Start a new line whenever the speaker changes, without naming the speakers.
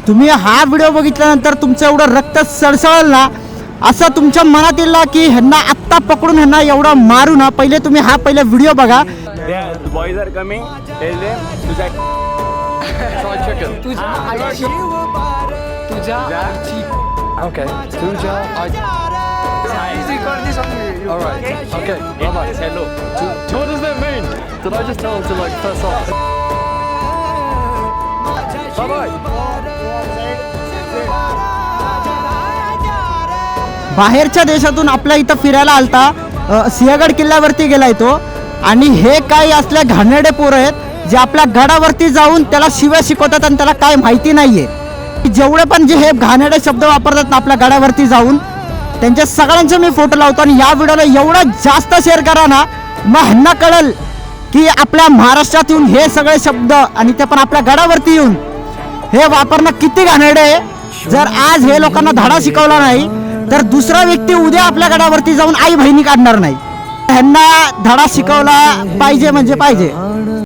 तुम्ही हा व्हिडिओ बघितल्यानंतर तुमचं एवढं रक्त सळसळलं ना, असं तुमच्या मनात येईल की ह्यांना आत्ता पकडून ह्यांना एवढं मारू ना. पहिले तुम्ही हा पहिले व्हिडिओ बघा.
Boys are coming.
Okay. Tuja. All right. Okay. Bye-bye.
Hello.
What does that mean? Did I just tell him to like fess off? Bye-bye.
बाहेरच्या देशातून आपल्या इथं फिरायला आलता. सिंहगड किल्ल्यावरती गेलाय तो. आणि हे काही असल्या घाणेरडे पोरं आहेत जे आपल्या गडावरती जाऊन त्याला शिव्या शिकवतात आणि त्याला काय माहिती नाहीये. जेवढे पण जे हे घाणेरडे शब्द वापरतात ना आपल्या गडावरती जाऊन, त्यांच्या सगळ्यांचे मी फोटो लावतो. आणि या व्हिडिओला एवढं जास्त शेअर करा ना, मग ह्यांना कळेल की आपल्या महाराष्ट्रात येऊन हे सगळे शब्द आणि ते पण आपल्या गडावरती येऊन हे वापरणं किती घाणेरडे आहे. जर आज हे लोकांना धडा शिकवला नाही तर दुसरा व्यक्ती उद्या आपल्या गडावरती जाऊन आई बहिणी काढणार नाही. ह्यांना धडा शिकवला पाहिजे म्हणजे पाहिजे.